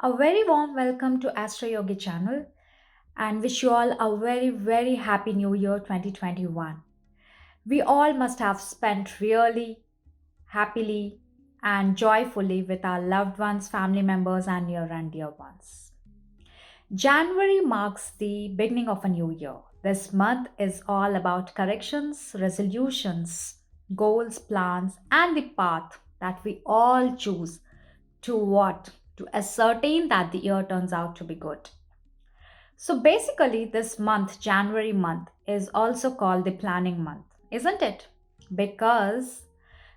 A very warm welcome to Astro Yogi channel and wish you all a very happy new year 2021. We all must have spent really happily and joyfully with our loved ones, family members and near and dear ones. January marks the beginning of a new year. This month is all about corrections, resolutions, goals, plans and the path that we all choose to what? To ascertain that the year turns out to be good. So basically, this month, January month, is also called the planning month, isn't it? Because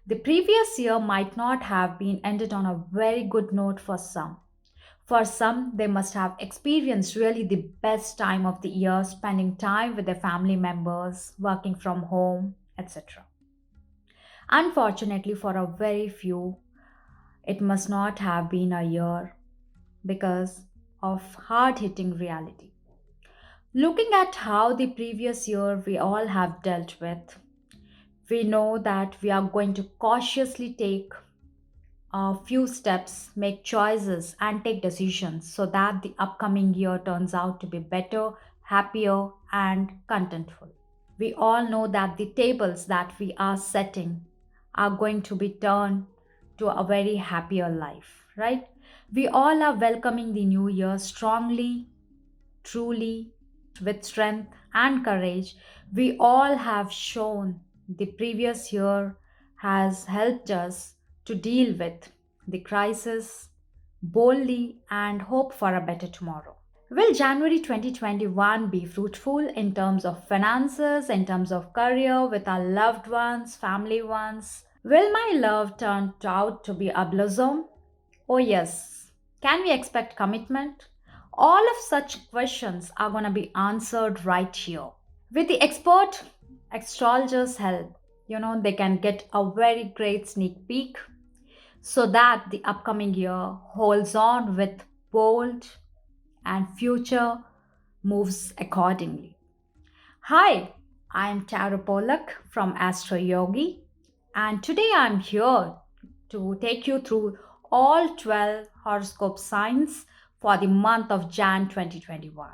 the previous year might not have been ended on a very good note for some. For some, they must have experienced really the best time of the year, spending time with their family members, working from home, etc. Unfortunately, for a very few, it must not have been a year because of hard hitting reality. Looking at how the previous year we all have dealt with, we know that we are going to cautiously take a few steps, make choices, and take decisions so that the upcoming year turns out to be better, happier, and contentful. We all know that the tables that we are setting are going to be turned to a very happier life, right? We all are welcoming the new year strongly, truly, with strength and courage. We all have shown the previous year has helped us to deal with the crisis boldly and hope for a better tomorrow. Will January 2021 be fruitful in terms of finances, in terms of career, with our loved ones, family ones? Will my love turn out to be a blossom? Oh, yes. Can we expect commitment? All of such questions are going to be answered right here. With the expert astrologer's help, they can get a very great sneak peek so that the upcoming year holds on with bold and future moves accordingly. Hi, I am Tara Polak from Astro Yogi, and today I'm here to take you through all 12 horoscope signs for the month of Jan 2021.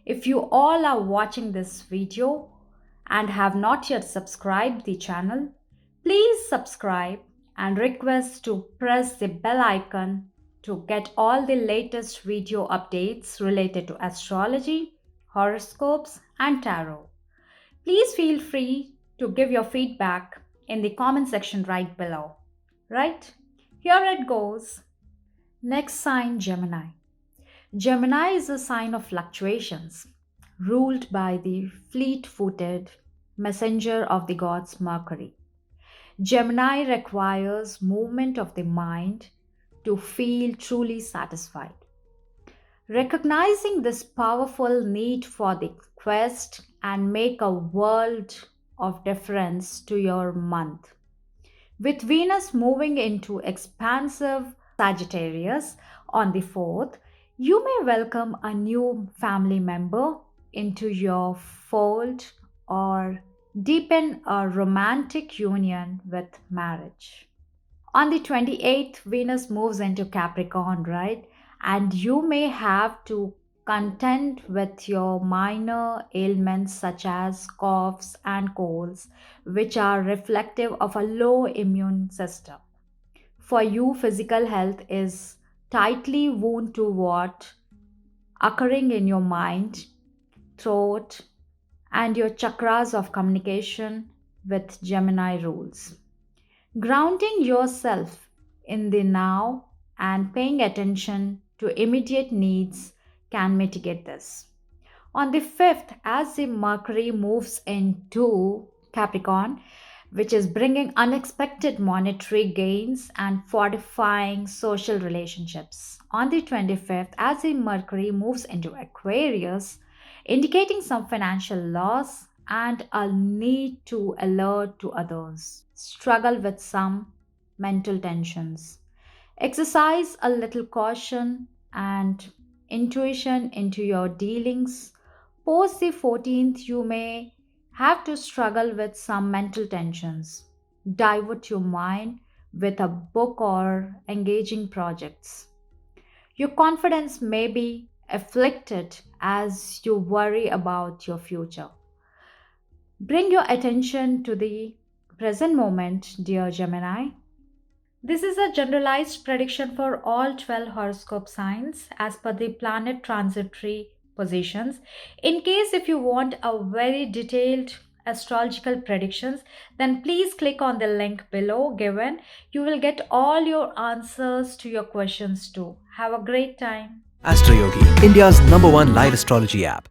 If you all are watching this video and have not yet subscribed the channel, please subscribe and request to press the bell icon to get all the latest video updates related to astrology, horoscopes and tarot. Please feel free to give your feedback in the comment section right below. Right? Here it goes. Next sign, Gemini. Gemini is a sign of fluctuations, ruled by the fleet footed messenger of the gods Mercury. Gemini requires movement of the mind to feel truly satisfied. Recognizing this powerful need for the quest and make a world of difference to your month. With Venus moving into expansive Sagittarius on the 4th, you may welcome a new family member into your fold or deepen a romantic union with marriage. On the 28th, Venus moves into Capricorn, right? And you may have to contend with your minor ailments such as coughs and colds, which are reflective of a low immune system. For you, physical health is tightly wound to what occurring in your mind, throat, and your chakras of communication with Gemini rules. Grounding yourself in the now and paying attention to immediate needs can mitigate this. On the 5th, as the Mercury moves into Capricorn, which is bringing unexpected monetary gains and fortifying social relationships. On the 25th, as the Mercury moves into Aquarius, indicating some financial loss and a need to alert to others, struggle with some mental tensions. Exercise a little caution and intuition into your dealings. Post the 14th, you may have to struggle with some mental tensions. Divert your mind with a book or engaging projects. Your confidence may be afflicted as you worry about your future. Bring your attention to the present moment, dear Gemini. This is a generalized prediction for all 12 horoscope signs as per the planet transitory positions. In case if you want a very detailed astrological predictions, then please click on the link below given. You will get all your answers to your questions too. Have a great time. Astroyogi, India's #1 live astrology app.